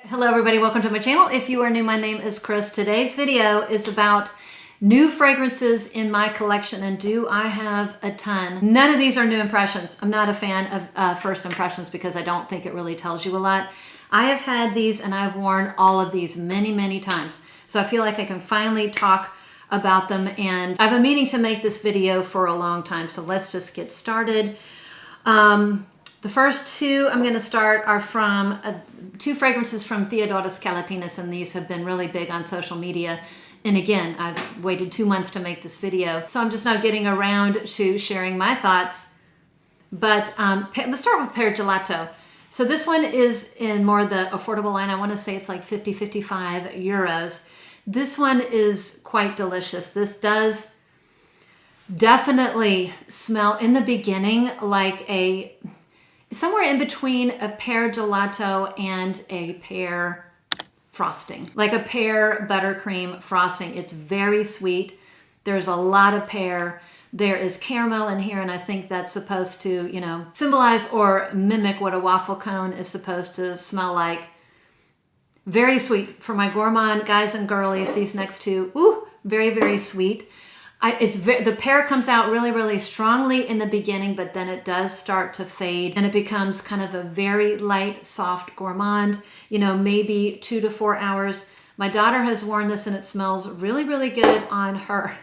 Hello everybody, welcome to my channel. If you are new, my name is Chris. Today's video is about new fragrances in my collection, and do I have a ton. None of these are new impressions. I'm not a fan of first impressions because I don't think it really tells you a lot. I have had these and I've worn all of these many times. So I feel like I can finally talk about them, and I've been meaning to make this video for a long time. So let's just get started. The first two I'm going to start are from two fragrances from Theodoros Kalotinis, and these have been really big on social media. And again, I've waited 2 months to make this video, so I'm just now getting around to sharing my thoughts. But let's start with Pear Gelato. So this one is in more the affordable line. I want to say it's like 55 euros. This one is quite delicious. This does definitely smell in the beginning like somewhere in between a pear gelato and a pear frosting, like a pear buttercream frosting. It's very sweet. There's a lot of pear. There is caramel in here, and I think that's supposed to, you know, symbolize or mimic what a waffle cone is supposed to smell like. Very sweet. For my gourmand guys and girlies, these next two, ooh, very sweet. The pear comes out really strongly in the beginning, but then it does start to fade and it becomes kind of a very light, soft gourmand, you know, maybe 2 to 4 hours. My daughter has worn this and it smells really good on her.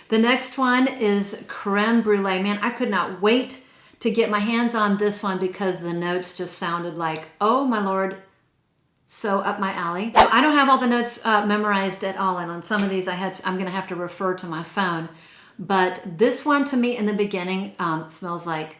The next one is Creme Brûlèe. Man, I could not wait to get my hands on this one because the notes just sounded like, oh my Lord, so up my alley. Now, I don't have all the notes memorized at all, and on some of these I'm gonna have to refer to my phone. But this one to me in the beginning smells like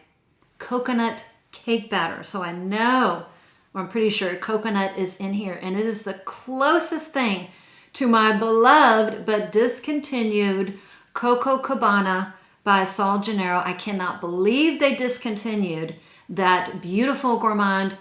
coconut cake batter. So I know, or I'm pretty sure coconut is in here, and it is the closest thing to my beloved but discontinued Coco Cabana by Sol Janeiro. I cannot believe they discontinued that beautiful gourmand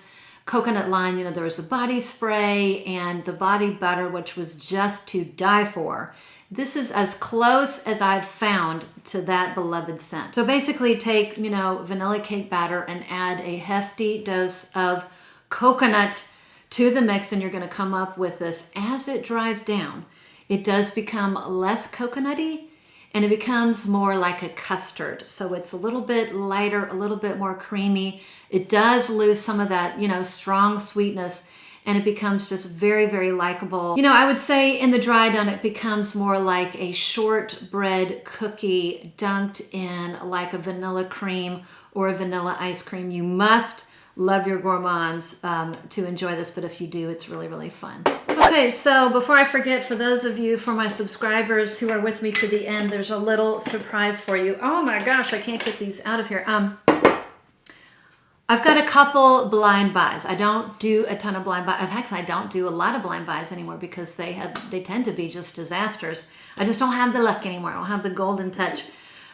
coconut line. You know, there was the body spray and the body butter, which was just to die for. This is as close as I've found to that beloved scent. So basically take, you know, vanilla cake batter and add a hefty dose of coconut to the mix, and you're going to come up with this. As it dries down, it does become less coconutty and it becomes more like a custard. So it's a little bit lighter, a little bit more creamy. It does lose some of that, you know, strong sweetness, and it becomes just very likable. You know, I would say in the dry down, it becomes more like a shortbread cookie dunked in like a vanilla cream or a vanilla ice cream. You must love your gourmands to enjoy this, but if you do, it's really fun. Okay, so before I forget, for those of you, for my subscribers who are with me to the end, there's a little surprise for you. Oh my gosh, I can't get these out of here. I've got a couple blind buys. I don't do a ton of blind buys. In fact, I don't do a lot of blind buys anymore because they tend to be just disasters. I just don't have the luck anymore. I don't have the golden touch.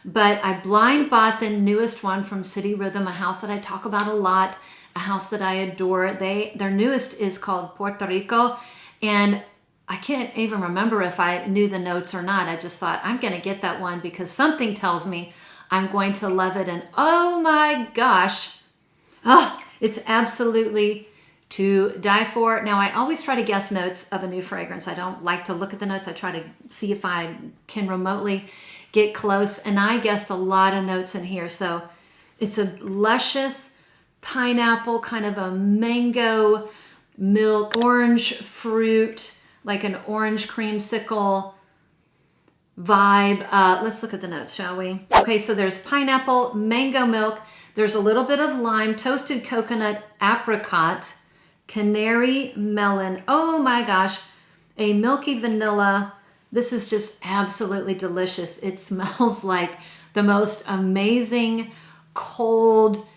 But I blind bought the newest one from City Rhythm, a house that I talk about a lot, a house that I adore. Their newest is called Puerto Rico, and I can't even remember if I knew the notes or not. I just thought, I'm going to get that one because something tells me I'm going to love it. And oh my gosh, it's absolutely to die for. Now, I always try to guess notes of a new fragrance. I don't like to look at the notes. I try to see if I can remotely get close, and I guessed a lot of notes in here. So it's a luscious pineapple, kind of a mango, milk, orange fruit, like an orange creamsicle vibe. Let's look at the notes, shall we? Okay, so there's pineapple, mango milk. There's a little bit of lime, toasted coconut, apricot, canary melon. Oh my gosh, a milky vanilla. This is just absolutely delicious. It smells like the most amazing, cold,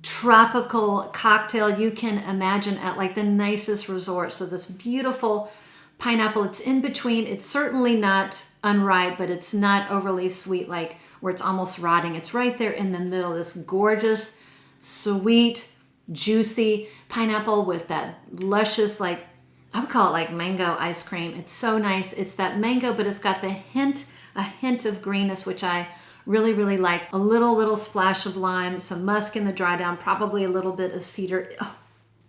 tropical cocktail you can imagine at like the nicest resort. So this beautiful pineapple, it's in between. It's certainly not unripe, but it's not overly sweet, like where it's almost rotting. It's right there in the middle, this gorgeous, sweet, juicy pineapple with that luscious, like, I would call it like mango ice cream. It's so nice. It's that mango, but it's got a hint of greenness, which I really like. A little splash of lime, some musk in the dry down, probably a little bit of cedar. Oh,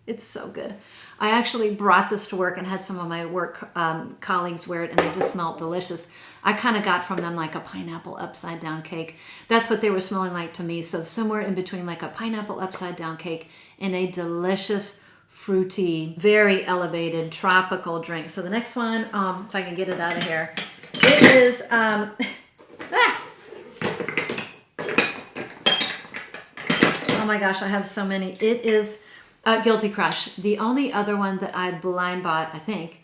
it's so good. I actually brought this to work and had some of my work colleagues wear it, and they just smelled delicious. I kind of got from them like a pineapple upside down cake. That's what they were smelling like to me. So somewhere in between like a pineapple upside down cake and a delicious, fruity, very elevated tropical drink. So the next one, if I can get it out of here, it is, oh my gosh, I have so many. It is Guilty Crush. The only other one that I blind bought, I think.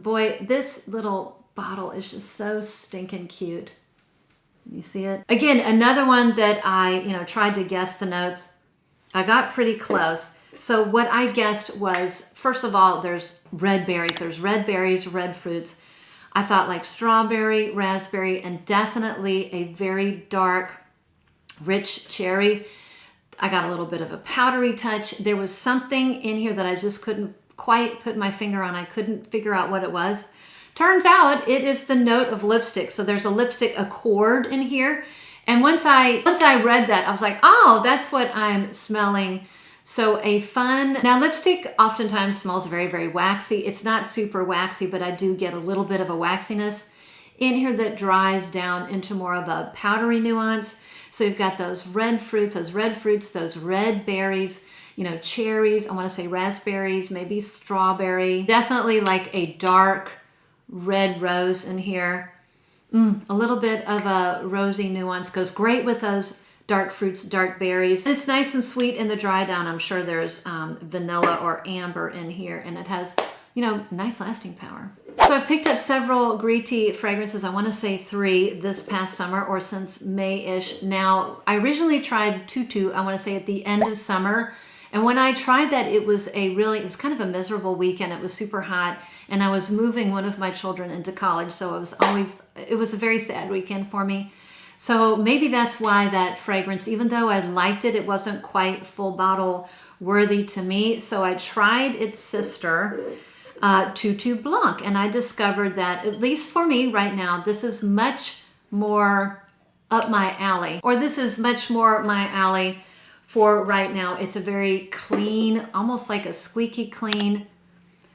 Boy, this little bottle is just so stinking cute. You see it? Again, another one that I, tried to guess the notes. I got pretty close. So what I guessed was, first of all, there's red berries. There's red berries, red fruits. I thought like strawberry, raspberry, and definitely a very dark, rich cherry. I got a little bit of a powdery touch. There was something in here that I just couldn't quite put my finger on. I couldn't figure out what it was. Turns out it is the note of lipstick. So there's a lipstick accord in here. And once I read that, I was like, oh, that's what I'm smelling. So now lipstick oftentimes smells very, very waxy. It's not super waxy, but I do get a little bit of a waxiness in here that dries down into more of a powdery nuance. So you've got those red fruits, those red berries, cherries. I want to say raspberries, maybe strawberry. Definitely like a dark red rose in here. A little bit of a rosy nuance goes great with those dark fruits, dark berries. And it's nice and sweet in the dry down. I'm sure there's vanilla or amber in here, and it has, nice lasting power. So I've picked up several Gritti fragrances. I want to say 3 this past summer or since May-ish. Now, I originally tried THOO, I want to say at the end of summer. And when I tried that, it was kind of a miserable weekend. It was super hot, and I was moving one of my children into college. So it was a very sad weekend for me. So maybe that's why that fragrance, even though I liked it, it wasn't quite full bottle worthy to me. So I tried its sister, Tutu Blanc, and I discovered that, at least for me right now, this is much more up my alley, or this is much more my alley for right now. It's a very clean, almost like a squeaky clean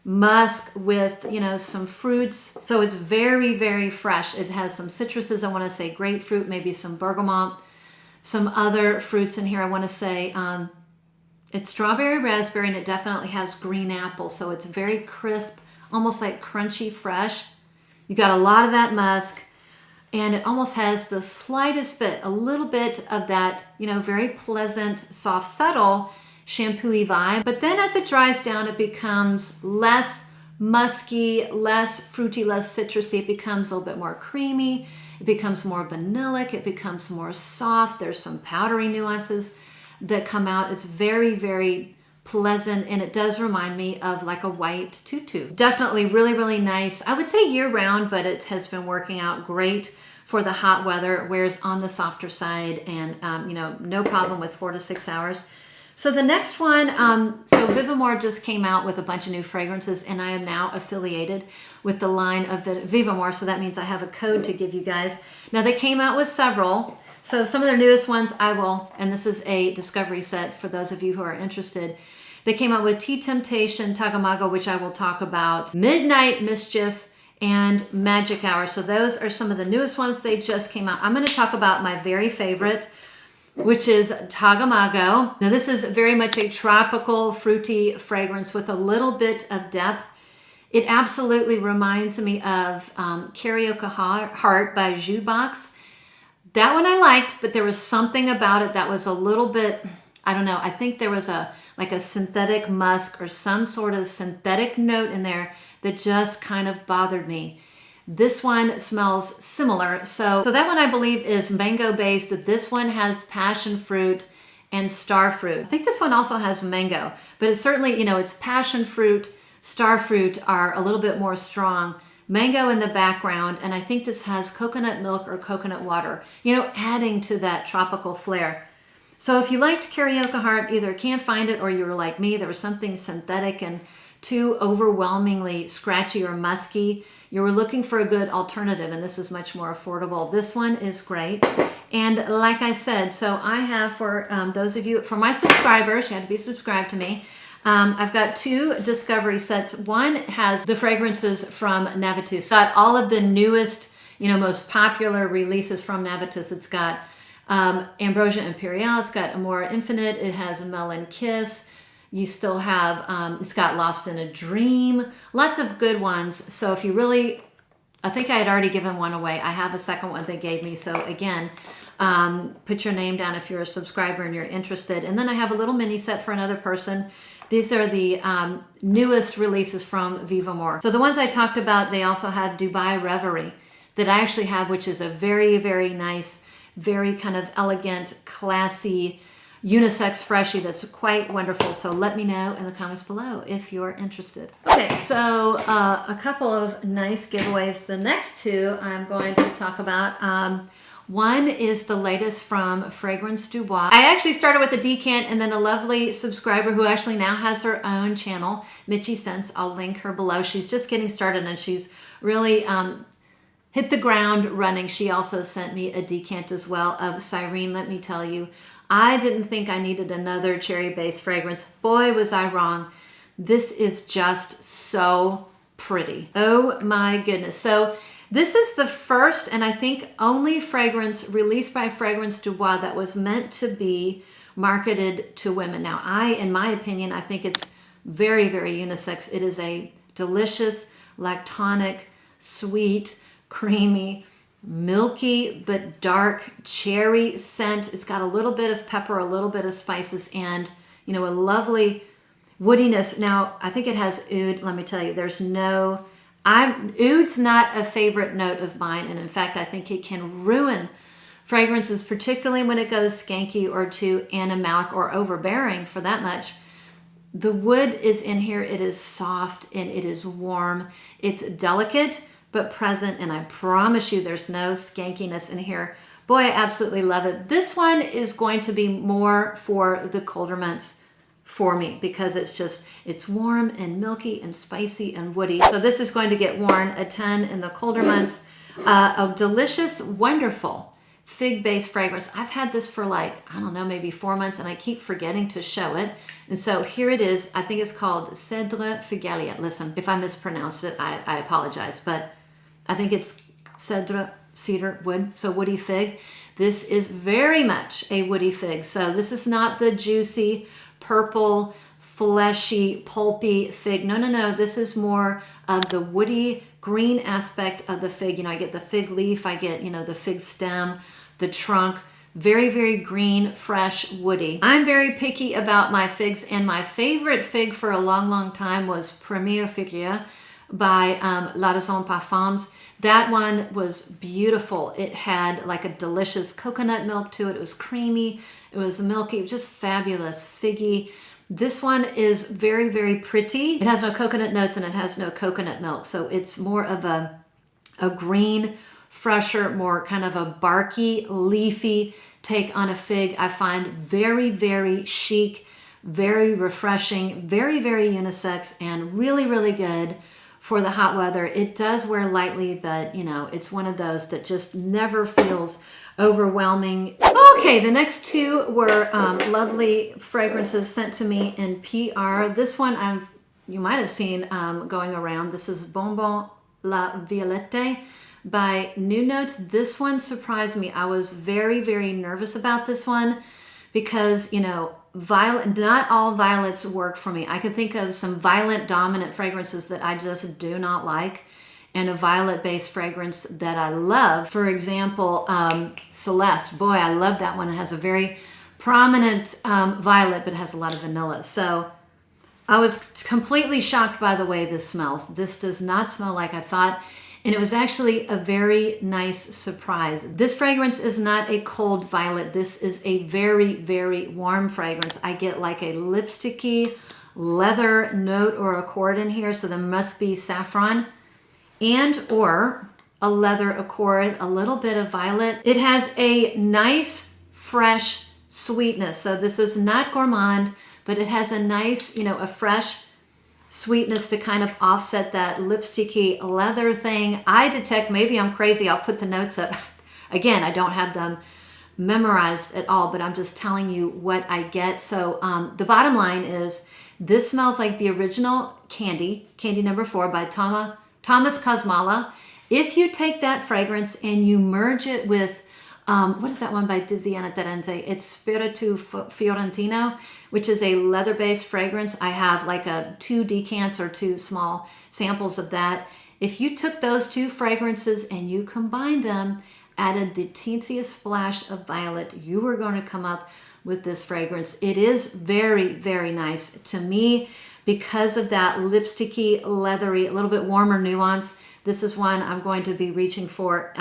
musk with, some fruits. So it's very, very fresh. It has some citruses. I want to say grapefruit, maybe some bergamot, some other fruits in here. I want to say it's strawberry, raspberry, and it definitely has green apple. So it's very crisp, almost like crunchy fresh. You got a lot of that musk, and it almost has the slightest bit, a little bit of that, very pleasant, soft, subtle shampoo-y vibe. But then as it dries down, it becomes less musky, less fruity, less citrusy. It becomes a little bit more creamy. It becomes more vanillic. It becomes more soft. There's some powdery nuances that come out. It's very, very pleasant, and it does remind me of like a white tutu. Definitely really, really nice. I would say year round, but it has been working out great for the hot weather. It wears on the softer side, and no problem with 4 to 6 hours. So the next one, so Vivamor just came out with a bunch of new fragrances, and I am now affiliated with the line of Vivamor, so that means I have a code to give you guys. Now they came out with several, so some of their newest ones and this is a discovery set for those of you who are interested. They came out with Tea Temptation, Tagomago, which I will talk about, Midnight Mischief, and Magic Hour. So those are some of the newest ones. They just came out. I'm going to talk about my very favorite, which is Tagomago. Now this is very much a tropical, fruity fragrance with a little bit of depth. It absolutely reminds me of Karaoke Heart by Jukebox. That one I liked, but there was something about it that was a little bit, I don't know, I think there was like a synthetic musk or some sort of synthetic note in there that just kind of bothered me. This one smells similar. So that one I believe is mango based. This one has passion fruit and star fruit. I think this one also has mango, but it's certainly, it's passion fruit, star fruit are a little bit more strong. Mango in the background, and I think this has coconut milk or coconut water, adding to that tropical flair. So if you liked Karaoke Heart, either can't find it or you were like me, there was something synthetic and too overwhelmingly scratchy or musky. You were looking for a good alternative, and this is much more affordable. This one is great. And like I said, so I have for those of you, for my subscribers, you have to be subscribed to me, I've got 2 discovery sets. One has the fragrances from Navitus. It's got all of the newest, most popular releases from Navitus. It's got Ambrosia Imperial. It's got Amore Infinite. It has Melon Kiss. You still have, it's got Lost in a Dream. Lots of good ones. So if you really, I think I had already given one away. I have a second one they gave me. So again, put your name down if you're a subscriber and you're interested. And then I have a little mini set for another person. These are the newest releases from Vivamor. So the ones I talked about, they also have Dubai Reverie that I actually have, which is a very, very nice, very kind of elegant, classy, unisex freshie that's quite wonderful. So let me know in the comments below if you're interested. Okay, so a couple of nice giveaways. The next 2 I'm going to talk about. One is the latest from Fragrance du Bois. I actually started with a decant, and then a lovely subscriber who actually now has her own channel, Mitchie Scents. I'll link her below. She's just getting started and she's really hit the ground running. She also sent me a decant as well of Sirène. Let me tell you, I didn't think I needed another cherry-based fragrance. Boy, was I wrong. This is just so pretty. Oh my goodness. So this is the first and I think only fragrance released by Fragrance du Bois that was meant to be marketed to women. Now, in my opinion, I think it's very, very unisex. It is a delicious, lactonic, sweet, creamy, milky but dark cherry scent. It's got a little bit of pepper, a little bit of spices, and a lovely woodiness. Now, I think it has oud. Let me tell you, there's no... Oud's not a favorite note of mine, and in fact, I think it can ruin fragrances, particularly when it goes skanky or too animalic or overbearing for that much. The wood is in here. It is soft and it is warm. It's delicate but present, and I promise you there's no skankiness in here. Boy, I absolutely love it. This one is going to be more for the colder months for me because it's warm and milky and spicy and woody. So this is going to get worn a ton in the colder months. A delicious, wonderful fig-based fragrance. I've had this for I don't know, maybe 4 months, and I keep forgetting to show it. And so here it is. I think it's called Cedre Figalia. Listen, if I mispronounced it, I apologize, but I think it's cedar, wood, so woody fig. This is very much a woody fig. So this is not the juicy, purple, fleshy, pulpy fig. No. This is more of the woody green aspect of the fig. I get the fig leaf, I get, the fig stem, the trunk. Very, very green, fresh, woody. I'm very picky about my figs, and my favorite fig for a long, long time was Premier Figuier by Parfums. That one was beautiful. It had like a delicious coconut milk to it. It was creamy. It was milky. It was just fabulous, figgy. This one is very, very pretty. It has no coconut notes and it has no coconut milk. So it's more of a green, fresher, more kind of a barky, leafy take on a fig. I find very, very chic, very refreshing, very, very unisex, and really, really good for the hot weather. It does wear lightly, but it's one of those that just never feels overwhelming. Okay, the next 2 were lovely fragrances sent to me in PR. This one you might have seen going around. This is Bonbons A La Violette by New Notes. This one surprised me. I was very, very nervous about this one because, violet, not all violets work for me. I can think of some violet dominant fragrances that I just do not like, and a violet-based fragrance that I love. For example, Celeste. Boy, I love that one. It has a very prominent violet, but it has a lot of vanilla. So I was completely shocked by the way this smells. This does not smell like I thought, and it was actually a very nice surprise. This fragrance is not a cold violet. This is a very, very warm fragrance. I get like a lipsticky leather note or accord in here, so there must be saffron and or a leather accord, a little bit of violet. It has a nice, fresh sweetness. So this is not gourmand, but it has a nice, a fresh sweetness to kind of offset that lipsticky leather thing. I detect, maybe I'm crazy, I'll put the notes up. Again, I don't have them memorized at all, but I'm just telling you what I get. So the bottom line is This smells like the original Candy number 4 by Thomas Kosmala. If you take that fragrance and you merge it with, what is that one by Tiziana Terenzi? It's Spirito Fiorentino, which is a leather-based fragrance. I have like 2 decants or 2 small samples of that. If you took those 2 fragrances and you combined them, added the teensiest splash of violet, you are going to come up with this fragrance. It is very, very nice to me because of that lipsticky, leathery, a little bit warmer nuance. This is one I'm going to be reaching for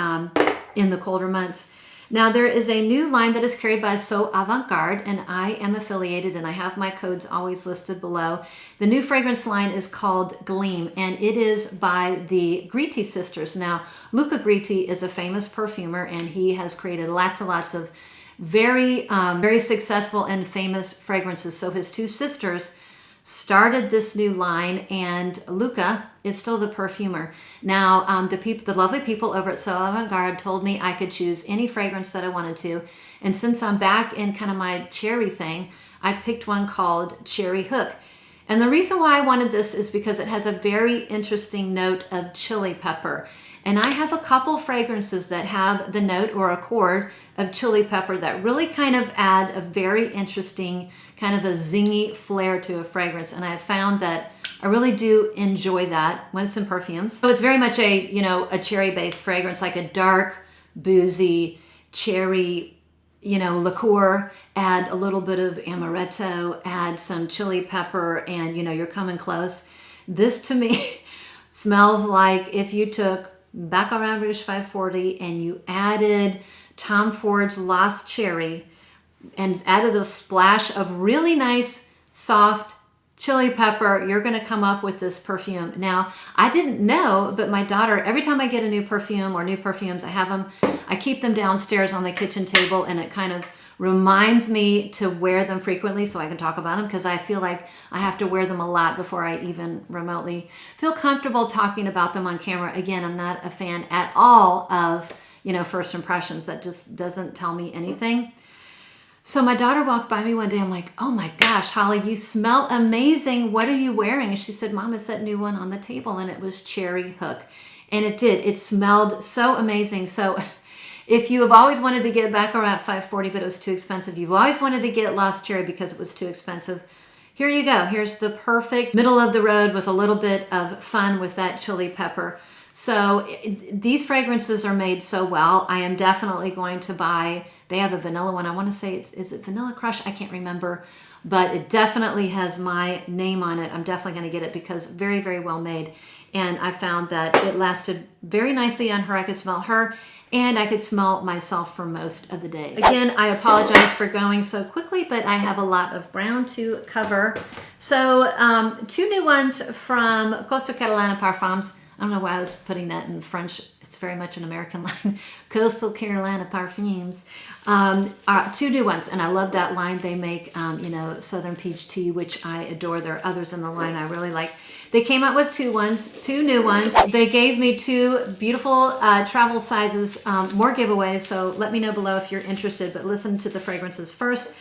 in the colder months. Now there is a new line that is carried by So Avant-Garde, and I am affiliated and I have my codes always listed below. The new fragrance line is called Gleam, and it is by the Gritti sisters. Now Luca Gritti is a famous perfumer, and he has created lots and lots of very successful and famous fragrances. So his 2 sisters started this new line, and Luca is still the perfumer. Now, the lovely people over at So Avant-Garde told me I could choose any fragrance that I wanted to. And since I'm back in kind of my cherry thing, I picked one called Cherry Hook. And the reason why I wanted this is because it has a very interesting note of chili pepper. And I have a couple fragrances that have the note or accord of chili pepper that really kind of add a very interesting kind of a zingy flair to a fragrance. And I have found that I really do enjoy that when it's in perfumes. So it's very much a cherry-based fragrance, like a dark, boozy, cherry, liqueur. Add a little bit of amaretto, add some chili pepper, and you're coming close. This to me smells like if you took Baccarat Rouge 540 and you added Tom Ford's Lost Cherry and added a splash of really nice, soft chili pepper, you're going to come up with this perfume. Now, I didn't know, but my daughter, every time I get a new perfume or new perfumes, I keep them downstairs on the kitchen table, and it kind of reminds me to wear them frequently so I can talk about them, because I feel like I have to wear them a lot before I even remotely feel comfortable talking about them on camera. Again, I'm not a fan at all of, first impressions. That just doesn't tell me anything. So my daughter walked by me one day. I'm like, oh my gosh, Holly, you smell amazing. What are you wearing? And she said, Mom, it's that new one on the table. And it was Cherry Hook. And it did. It smelled so amazing. So if you have always wanted to get Baccarat 540, but it was too expensive, you've always wanted to get Lost Cherry because it was too expensive, here you go. Here's the perfect middle of the road with a little bit of fun with that chili pepper. So these fragrances are made so well. I am definitely going to buy, they have a vanilla one. I want to say is it Vanilla Crush? I can't remember, but it definitely has my name on it. I'm definitely going to get it because very, very well made. And I found that it lasted very nicely on her. I could smell her and I could smell myself for most of the day. Again, I apologize for going so quickly, but I have a lot of brown to cover. So 2 new ones from Coastal Carolina Parfums. I don't know why I was putting that in French. It's very much an American line. Coastal Carolina Parfums. 2 new ones, and I love that line. They make, Southern Peach Tea, which I adore. There are others in the line I really like. They came out with 2 new ones. They gave me 2 beautiful travel sizes, more giveaways, so let me know below if you're interested, but listen to the fragrances first.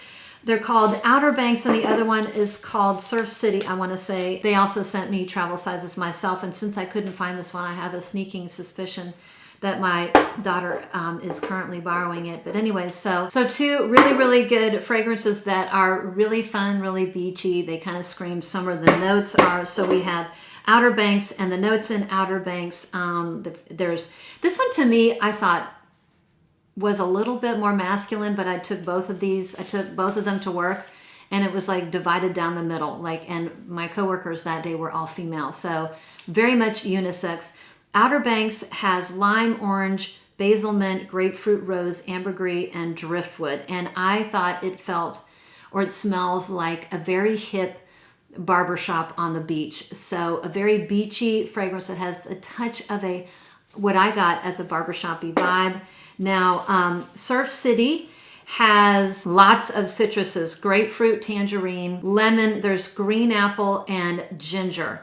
They're called Outer Banks, and the other one is called Surf City, I want to say. They also sent me travel sizes myself, and since I couldn't find this one, I have a sneaking suspicion that my daughter is currently borrowing it. But anyways, so 2 really, really good fragrances that are really fun, really beachy. They kind of scream summer. The notes are, so we have Outer Banks, and the notes in Outer Banks, there's, this one to me, I thought, was a little bit more masculine, but I took both of them to work, and it was like divided down the middle, and my coworkers that day were all female, so very much unisex. Outer Banks has lime, orange, basil mint, grapefruit, rose, ambergris, and driftwood, and I thought it smells like a very hip barbershop on the beach. So a very beachy fragrance that has a touch of what I got as a barbershop-y vibe. Now, Surf City has lots of citruses, grapefruit, tangerine, lemon, there's green apple, and ginger.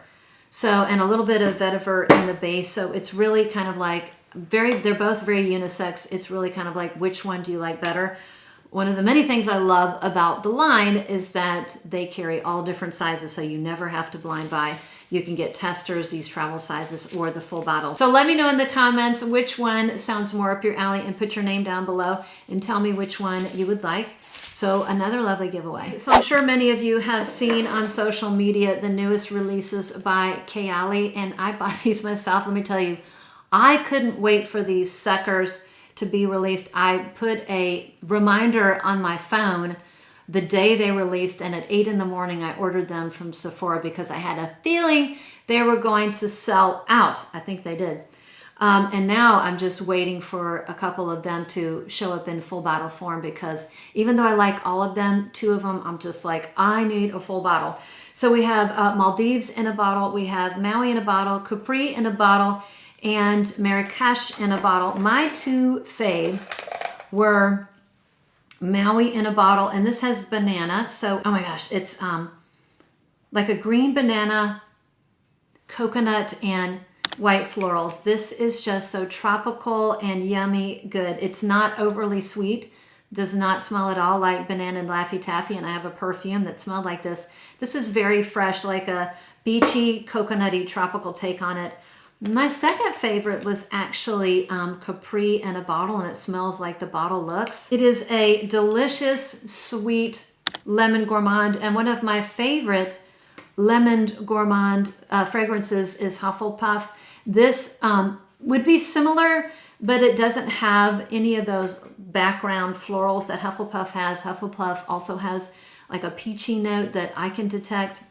So, and a little bit of vetiver in the base. So it's really kind of like they're both very unisex. It's really kind of like, which one do you like better? one of the many things I love about the line is that they carry all different sizes, so you never have to blind buy. You can get testers, these travel sizes, or the full bottle. So let me know in the comments which one sounds more up your alley, and put your name down below and tell me which one you would like. So another lovely giveaway. So I'm sure many of you have seen on social media the newest releases by Kayali, and I bought these myself. Let me tell you, I couldn't wait for these suckers to be released. I put a reminder on my phone the day they released, and at 8 in the morning I ordered them from Sephora because I had a feeling they were going to sell out. I think they did. And now I'm just waiting for a couple of them to show up in full bottle form, because even though I like all of them, 2 of them I'm just like, I need a full bottle. So we have Maldives in a bottle, we have Maui in a bottle, Capri in a bottle, and Marrakesh in a bottle. My 2 faves were Maui in a bottle, and this has banana. So, oh my gosh, it's like a green banana, coconut, and white florals. This is just so tropical and yummy good. It's not overly sweet, does not smell at all like banana and Laffy Taffy, and I have a perfume that smelled like this. This is very fresh, like a beachy, coconutty, tropical take on it. My second favorite was actually Capri in a bottle, and it smells like the bottle looks. It is a delicious, sweet lemon gourmand, and one of my favorite lemon gourmand fragrances is Hufflepuff. This would be similar, but it doesn't have any of those background florals that Hufflepuff has. Hufflepuff also has like a peachy note that I can detect,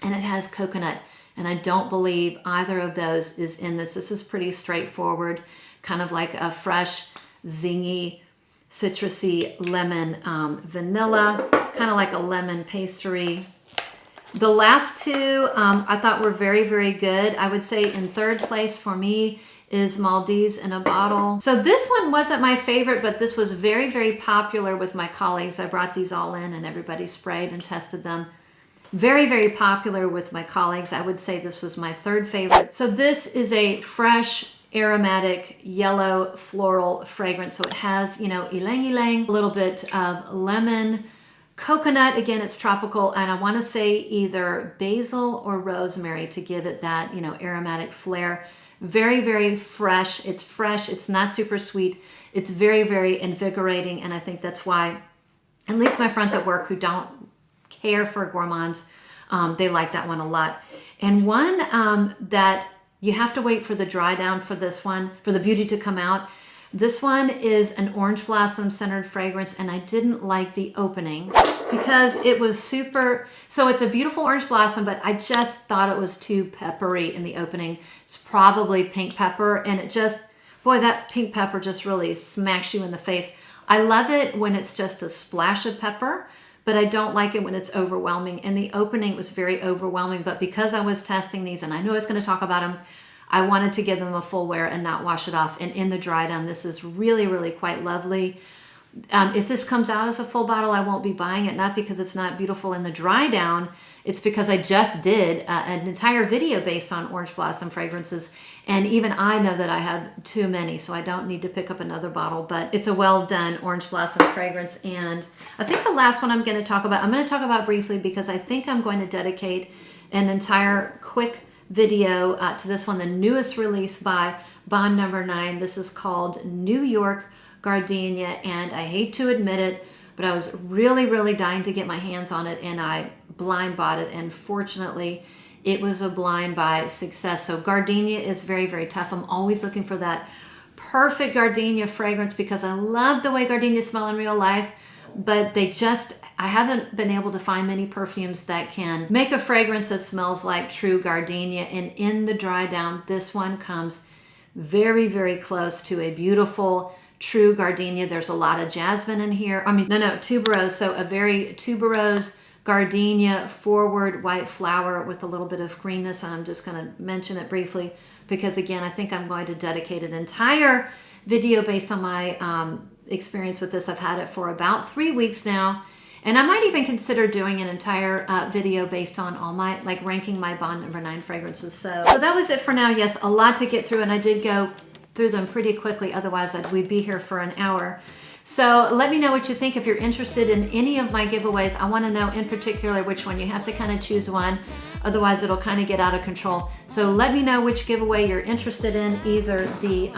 and it has coconut. And I don't believe either of those is in this. This is pretty straightforward, kind of like a fresh, zingy, citrusy lemon vanilla, kind of like a lemon pastry. The last 2 I thought were very, very good. I would say in third place for me is Maldives in a bottle. So this one wasn't my favorite, but this was very, very popular with my colleagues. I brought these all in and everybody sprayed and tested them. Very, very popular with my colleagues. I would say this was my third favorite. So this is a fresh, aromatic, yellow, floral fragrance. So it has, you know, ylang ylang, a little bit of lemon, coconut. Again, it's tropical. And I want to say either basil or rosemary to give it that, you know, aromatic flair. Very, very fresh. It's fresh. It's not super sweet. It's very, very invigorating. And I think that's why, at least my friends at work who don't care for gourmands, they like that one a lot. And one that you have to wait for the dry down for this one, for the beauty to come out. This one is an orange blossom centered fragrance, and I didn't like the opening because it was super, so it's a beautiful orange blossom, but I just thought it was too peppery in the opening. It's probably pink pepper, and it just, boy, that pink pepper just really smacks you in the face. I love it when it's just a splash of pepper, but I don't like it when it's overwhelming. And the opening was very overwhelming, but because I was testing these and I knew I was gonna talk about them, I wanted to give them a full wear and not wash it off. And in the dry down, this is really, really quite lovely. If this comes out as a full bottle, I won't be buying it, not because it's not beautiful in the dry down, it's because I just did an entire video based on orange blossom fragrances. And even I know that I have too many, so I don't need to pick up another bottle, but it's a well done orange blossom fragrance. And I think the last one I'm going to talk about briefly, because I think I'm going to dedicate an entire quick video to this one, the newest release by Bond Number 9. This is called New York Gardenia, and I hate to admit it, but I was really, really dying to get my hands on it, and I blind bought it, and fortunately it was a blind buy success. So gardenia is very, very tough. I'm always looking for that perfect gardenia fragrance because I love the way gardenia smell in real life, but I haven't been able to find many perfumes that can make a fragrance that smells like true gardenia. And in the dry down, this one comes very, very close to a beautiful true gardenia. There's a lot of jasmine in here. Tuberose. So a very tuberose gardenia forward white flower with a little bit of greenness. And I'm just going to mention it briefly because, again, I think I'm going to dedicate an entire video based on my experience with this. I've had it for about 3 weeks now. And I might even consider doing an entire video based on all my, like ranking my Bond Number 9 fragrances. So that was it for now. Yes, a lot to get through, and I did go through them pretty quickly. Otherwise, we'd be here for an hour. So let me know what you think. If you're interested in any of my giveaways, I want to know in particular which one. You have to kind of choose one, otherwise it'll kind of get out of control. So let me know which giveaway you're interested in, either the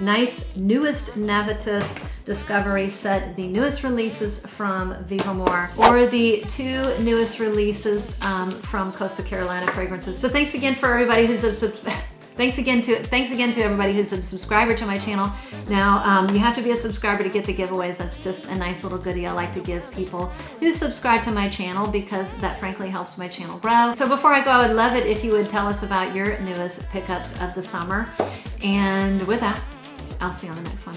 nice newest Navitus Discovery set, the newest releases from Vivamor, or the 2 newest releases from Coastal Carolina Fragrances. So thanks again for everybody who's Thanks again to everybody who's a subscriber to my channel. Now, you have to be a subscriber to get the giveaways. That's just a nice little goodie I like to give people who subscribe to my channel, because that frankly helps my channel grow. So before I go, I would love it if you would tell us about your newest pickups of the summer. And with that, I'll see you on the next one.